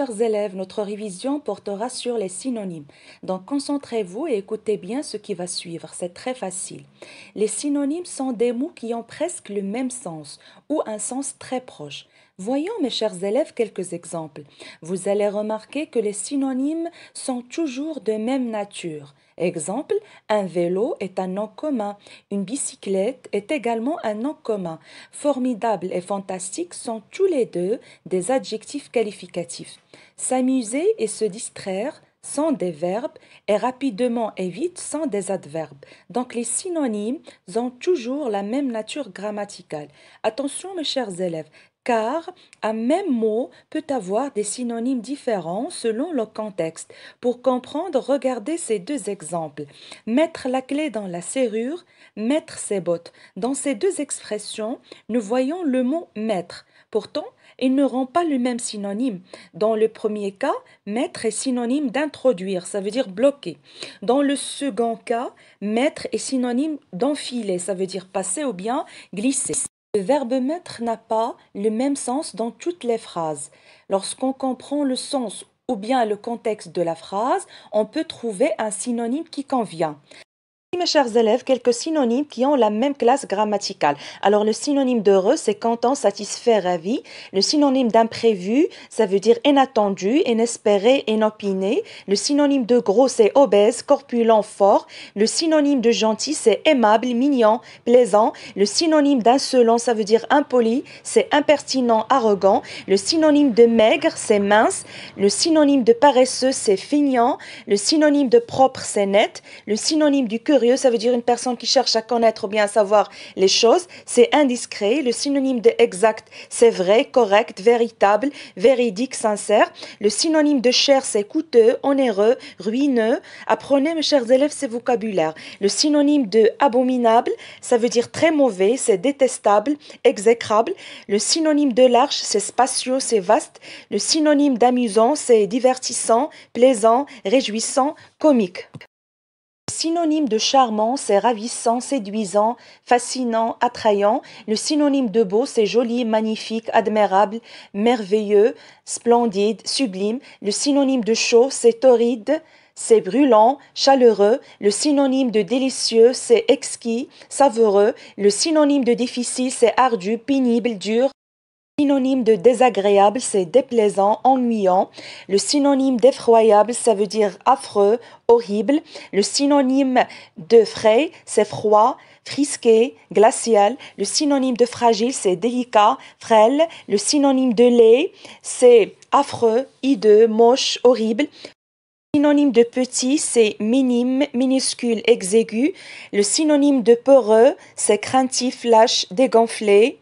chers élèves, notre révision portera sur les synonymes. Donc concentrez-vous et écoutez bien ce qui va suivre, c'est très facile. Les synonymes sont des mots qui ont presque le même sens ou un sens très proche. Voyons, mes chers élèves, quelques exemples. Vous allez remarquer que les synonymes sont toujours de même nature. Exemple, un vélo est un nom commun. Une bicyclette est également un nom commun. Formidable et fantastique sont tous les deux des adjectifs qualificatifs. S'amuser et se distraire sont des verbes et rapidement et vite sont des adverbes. Donc les synonymes ont toujours la même nature grammaticale. Attention mes chers élèves, car un même mot peut avoir des synonymes différents selon le contexte. Pour comprendre, regardez ces deux exemples. Mettre la clé dans la serrure, mettre ses bottes. Dans ces deux expressions, nous voyons le mot mettre. Pourtant, ils n'auront pas le même synonyme. Dans le premier cas, mettre est synonyme d'introduire, ça veut dire bloquer. Dans le second cas, mettre est synonyme d'enfiler, ça veut dire passer ou bien glisser. Le verbe mettre n'a pas le même sens dans toutes les phrases. Lorsqu'on comprend le sens ou bien le contexte de la phrase, on peut trouver un synonyme qui convient. Mes chers élèves, quelques synonymes qui ont la même classe grammaticale. Alors, le synonyme d'heureux, c'est content, satisfait, ravi. Le synonyme d'imprévu, ça veut dire inattendu, inespéré, inopiné. Le synonyme de gros, c'est obèse, corpulent, fort. Le synonyme de gentil, c'est aimable, mignon, plaisant. Le synonyme d'insolent, ça veut dire impoli, c'est impertinent, arrogant. Le synonyme de maigre, c'est mince. Le synonyme de paresseux, c'est feignant. Le synonyme de propre, c'est net. Le synonyme du curieux, ça veut dire une personne qui cherche à connaître ou bien à savoir les choses, c'est indiscret. Le synonyme de exact, c'est vrai, correct, véritable, véridique, sincère. Le synonyme de cher, c'est coûteux, onéreux, ruineux. Apprenez, mes chers élèves, ces vocabulaires. Le synonyme de abominable, ça veut dire très mauvais, c'est détestable, exécrable. Le synonyme de large, c'est spacieux, c'est vaste. Le synonyme d'amusant, c'est divertissant, plaisant, réjouissant, comique. Le synonyme de charmant, c'est ravissant, séduisant, fascinant, attrayant. Le synonyme de beau, c'est joli, magnifique, admirable, merveilleux, splendide, sublime. Le synonyme de chaud, c'est torride, c'est brûlant, chaleureux. Le synonyme de délicieux, c'est exquis, savoureux. Le synonyme de difficile, c'est ardu, pénible, dur. Le synonyme de désagréable, c'est déplaisant, ennuyant. Le synonyme d'effroyable, ça veut dire affreux, horrible. Le synonyme de frais, c'est froid, frisqué, glacial. Le synonyme de fragile, c'est délicat, frêle. Le synonyme de laid, c'est affreux, hideux, moche, horrible. Le synonyme de petit, c'est minime, minuscule, exigu. Le synonyme de peureux, c'est craintif, lâche, dégonflé.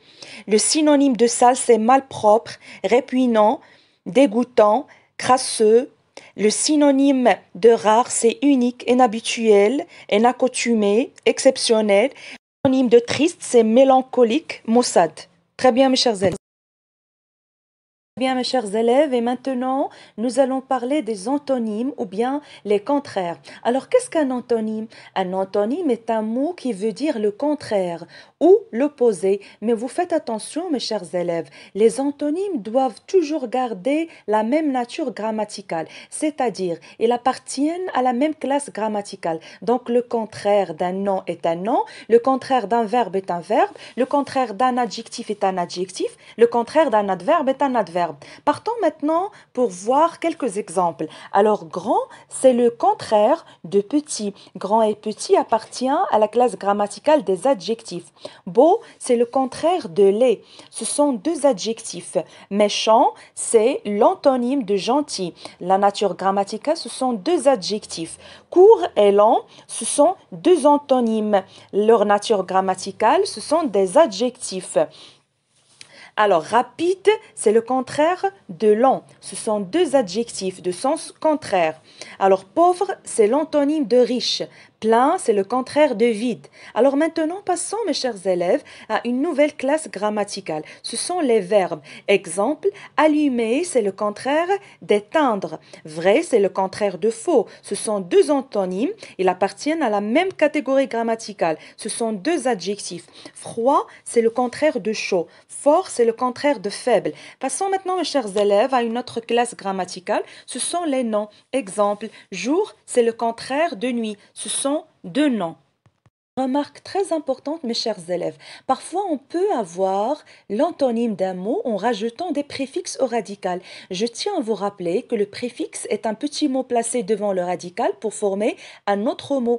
Le synonyme de sale, c'est malpropre, répugnant, dégoûtant, crasseux. Le synonyme de rare, c'est unique, inhabituel, inaccoutumé, exceptionnel. Le synonyme de triste, c'est mélancolique, maussade. Très bien, mes chers élèves. Bien, mes chers élèves, et maintenant, nous allons parler des antonymes ou bien les contraires. Alors, qu'est-ce qu'un antonyme? Un antonyme est un mot qui veut dire le contraire ou l'opposé. Mais vous faites attention, mes chers élèves, les antonymes doivent toujours garder la même nature grammaticale, c'est-à-dire, ils appartiennent à la même classe grammaticale. Donc, le contraire d'un nom est un nom, le contraire d'un verbe est un verbe, le contraire d'un adjectif est un adjectif, le contraire d'un adverbe est un adverbe. Partons maintenant pour voir quelques exemples. Alors, grand, c'est le contraire de petit. Grand et petit appartient à la classe grammaticale des adjectifs. Beau, c'est le contraire de laid. Ce sont deux adjectifs. Méchant, c'est l'antonyme de gentil. La nature grammaticale, ce sont deux adjectifs. Court et lent, ce sont deux antonymes. Leur nature grammaticale, ce sont des adjectifs. Alors, rapide, c'est le contraire de lent. Ce sont deux adjectifs de sens contraire. Alors, pauvre, c'est l'antonyme de riche. Plein, c'est le contraire de vide. Alors maintenant, passons, mes chers élèves, à une nouvelle classe grammaticale. Ce sont les verbes. Exemple, allumer, c'est le contraire d'éteindre. Vrai, c'est le contraire de faux. Ce sont deux antonymes. Ils appartiennent à la même catégorie grammaticale. Ce sont deux adjectifs. Froid, c'est le contraire de chaud. Fort, c'est le contraire de faible. Passons maintenant, mes chers élèves, à une autre classe grammaticale. Ce sont les noms. Exemple, jour, c'est le contraire de nuit. Ce sont deux noms. Remarque très importante, mes chers élèves. Parfois, on peut avoir l'antonyme d'un mot en rajoutant des préfixes au radical. Je tiens à vous rappeler que le préfixe est un petit mot placé devant le radical pour former un autre mot.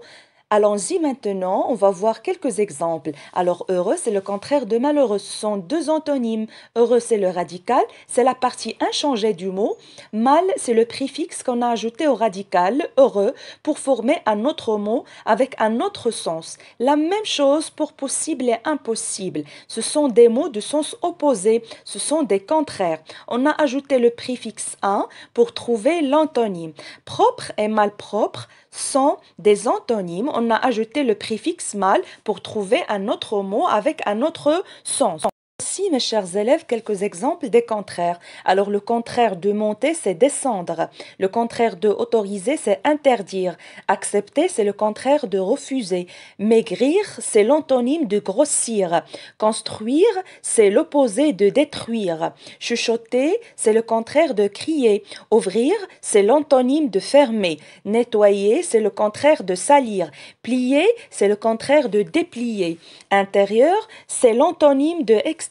Allons-y maintenant, on va voir quelques exemples. Alors, heureux, c'est le contraire de malheureux. Ce sont deux antonymes. Heureux, c'est le radical, c'est la partie inchangée du mot. Mal, c'est le préfixe qu'on a ajouté au radical, heureux, pour former un autre mot avec un autre sens. La même chose pour possible et impossible. Ce sont des mots de sens opposé. Ce sont des contraires. On a ajouté le préfixe un pour trouver l'antonyme. Propre et malpropre sont des antonymes. On a ajouté le préfixe mal pour trouver un autre mot avec un autre sens. Voici, mes chers élèves, quelques exemples des contraires. Alors, le contraire de monter, c'est descendre. Le contraire de autoriser, c'est interdire. Accepter, c'est le contraire de refuser. Maigrir, c'est l'antonyme de grossir. Construire, c'est l'opposé de détruire. Chuchoter, c'est le contraire de crier. Ouvrir, c'est l'antonyme de fermer. Nettoyer, c'est le contraire de salir. Plier, c'est le contraire de déplier. Intérieur, c'est l'antonyme de extérieur.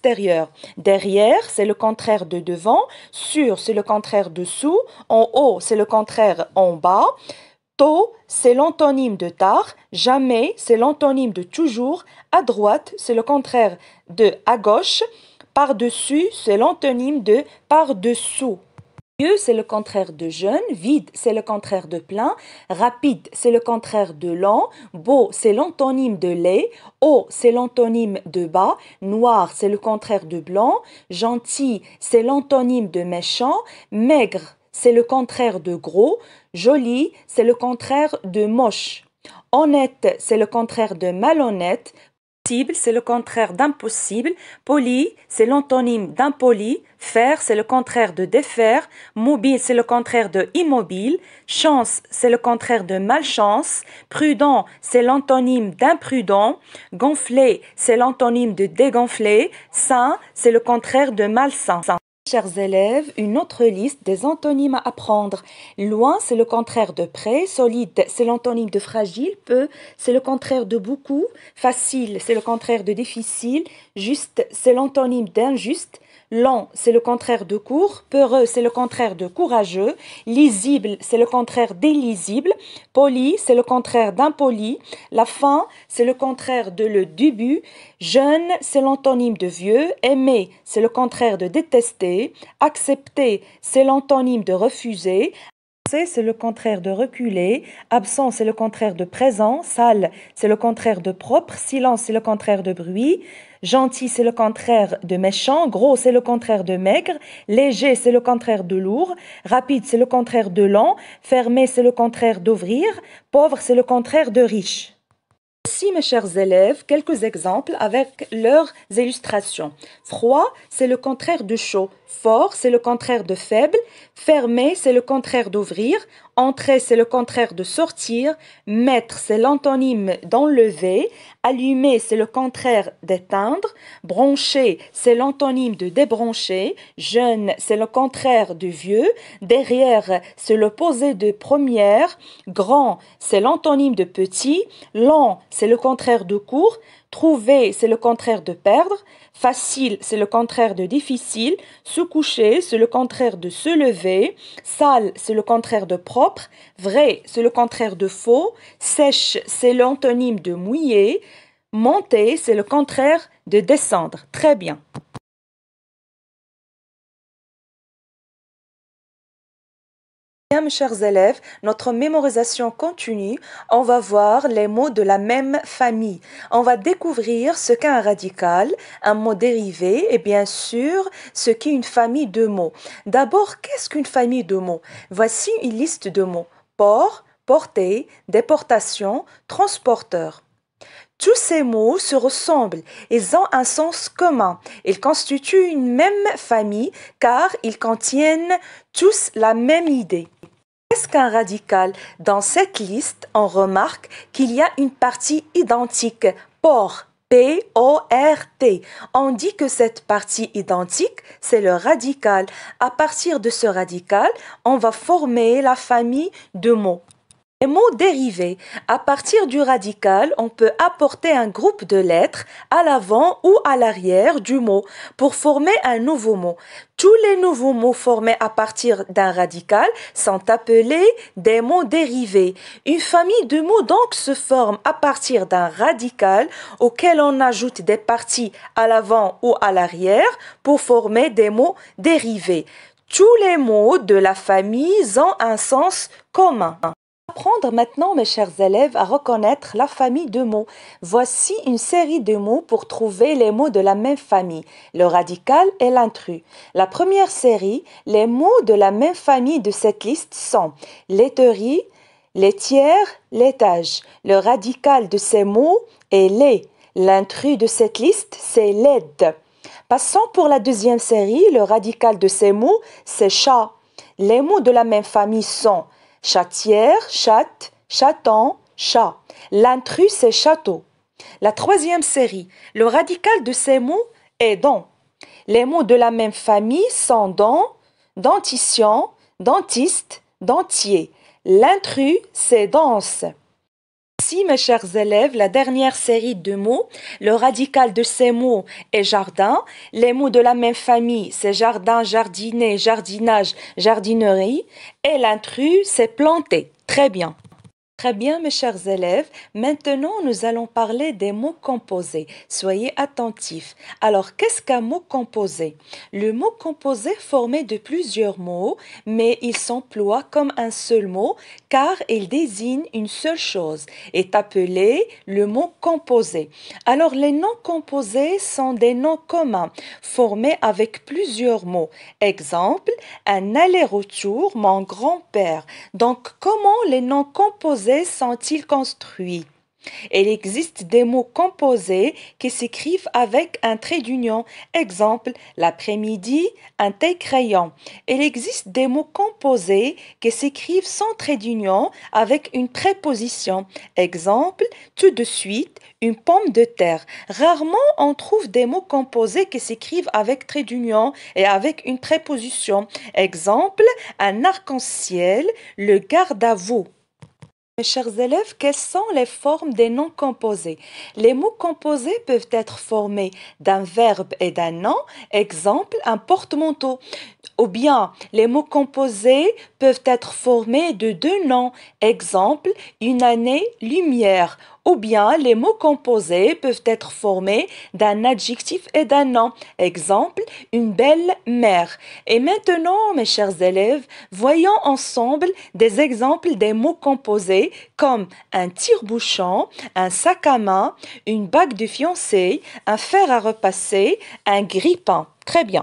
Derrière, c'est le contraire de devant. Sur, c'est le contraire de sous. En haut, c'est le contraire en bas. Tôt, c'est l'antonyme de tard. Jamais, c'est l'antonyme de toujours. À droite, c'est le contraire de à gauche. Par-dessus, c'est l'antonyme de par-dessous. Vieux, c'est le contraire de jeune. Vide, c'est le contraire de plein. Rapide, c'est le contraire de lent. Beau, c'est l'antonyme de laid. Haut, c'est l'antonyme de bas. Noir, c'est le contraire de blanc. Gentil, c'est l'antonyme de méchant. Maigre, c'est le contraire de gros. Joli, c'est le contraire de moche. Honnête, c'est le contraire de malhonnête. Possible, c'est le contraire d'impossible. Poli, c'est l'antonyme d'impoli. Faire, c'est le contraire de défaire. Mobile, c'est le contraire de immobile. Chance, c'est le contraire de malchance. Prudent, c'est l'antonyme d'imprudent. Gonflé, c'est l'antonyme de dégonflé. Sain, c'est le contraire de malsain. Chers élèves, une autre liste des antonymes à apprendre. Loin, c'est le contraire de près. Solide, c'est l'antonyme de fragile. Peu, c'est le contraire de beaucoup. Facile, c'est le contraire de difficile. Juste, c'est l'antonyme d'injuste. Lent, c'est le contraire de court. Peureux, c'est le contraire de courageux. Lisible, c'est le contraire d'illisible. Poli, c'est le contraire d'impoli. La fin, c'est le contraire de le début. Jeune, c'est l'antonyme de vieux. Aimer, c'est le contraire de détester. Accepter, c'est l'antonyme de refuser. C'est le contraire de reculer. Absent, c'est le contraire de présent. Sale, c'est le contraire de propre. Silence, c'est le contraire de bruit. Gentil, c'est le contraire de méchant. Gros, c'est le contraire de maigre. Léger, c'est le contraire de lourd. Rapide, c'est le contraire de lent. Fermé, c'est le contraire d'ouvrir. Pauvre, c'est le contraire de riche. Voici, mes chers élèves, quelques exemples avec leurs illustrations. Froid, c'est le contraire de chaud. Fort, c'est le contraire de faible. Fermé, c'est le contraire d'ouvrir. Entrer, c'est le contraire de sortir. Mettre, c'est l'antonyme d'enlever. Allumer, c'est le contraire d'éteindre. Broncher, c'est l'antonyme de débrancher. Jeune, c'est le contraire de vieux. Derrière, c'est l'opposé de première. Grand, c'est l'antonyme de petit. Lent, c'est le contraire de court. Trouver, c'est le contraire de perdre. Facile, c'est le contraire de difficile. Se coucher, c'est le contraire de se lever. Sale, c'est le contraire de propre. Vrai, c'est le contraire de faux. Sèche, c'est l'antonyme de mouiller. Monter, c'est le contraire de descendre. Très bien. Bien, mes chers élèves, notre mémorisation continue. On va voir les mots de la même famille. On va découvrir ce qu'est un radical, un mot dérivé et bien sûr ce qu'est une famille de mots. D'abord, qu'est-ce qu'une famille de mots? Voici une liste de mots. Porc, porter, déportation, transporteur. Tous ces mots se ressemblent, ils ont un sens commun. Ils constituent une même famille car ils contiennent tous la même idée. Qu'est-ce qu'un radical? Dans cette liste, on remarque qu'il y a une partie identique, port, P-O-R-T. On dit que cette partie identique, c'est le radical. À partir de ce radical, on va former la famille de mots. Les mots dérivés. À partir du radical, on peut apporter un groupe de lettres à l'avant ou à l'arrière du mot pour former un nouveau mot. Tous les nouveaux mots formés à partir d'un radical sont appelés des mots dérivés. Une famille de mots donc se forme à partir d'un radical auquel on ajoute des parties à l'avant ou à l'arrière pour former des mots dérivés. Tous les mots de la famille ont un sens commun. Apprendre maintenant, mes chers élèves, à reconnaître la famille de mots. Voici une série de mots pour trouver les mots de la même famille, le radical et l'intrus. La première série, les mots de la même famille de cette liste sont laiterie, laitière, laitage. Le radical de ces mots est lait. L'intrus de cette liste, c'est laide. Passons pour la deuxième série, le radical de ces mots, c'est chat. Les mots de la même famille sont chatière, chatte, chaton, chat. L'intrus, c'est château. La troisième série, le radical de ces mots est dent. Les mots de la même famille sont dent, dentition, dentiste, dentier. L'intrus, c'est danse. Ici, mes chers élèves, la dernière série de mots, le radical de ces mots est jardin. Les mots de la même famille, c'est jardin, jardiner, jardinage, jardinerie. Et l'intrus, c'est planter. Très bien. Très bien, mes chers élèves. Maintenant, nous allons parler des mots composés. Soyez attentifs. Alors, qu'est-ce qu'un mot composé? Le mot composé formé de plusieurs mots, mais il s'emploie comme un seul mot car il désigne une seule chose, est appelé le mot composé. Alors, les noms composés sont des noms communs formés avec plusieurs mots. Exemple, un aller-retour, mon grand-père. Donc, comment les noms composés sont-ils construits? Il existe des mots composés qui s'écrivent avec un trait d'union. Exemple, l'après-midi, un thé-crayon. Il existe des mots composés qui s'écrivent sans trait d'union avec une préposition. Exemple, tout de suite, une pomme de terre. Rarement on trouve des mots composés qui s'écrivent avec trait d'union et avec une préposition. Exemple, un arc-en-ciel, le garde-à-vous. Mes chers élèves, quelles sont les formes des noms composés? Les mots composés peuvent être formés d'un verbe et d'un nom. Exemple, un porte-manteau. Ou bien, les mots composés peuvent être formés de deux noms. Exemple, une année, lumière. Ou bien, les mots composés peuvent être formés d'un adjectif et d'un nom. Exemple, une belle mère. Et maintenant, mes chers élèves, voyons ensemble des exemples des mots composés comme un tire-bouchon, un sac à main, une bague de fiançailles, un fer à repasser, un grille-pain. Très bien.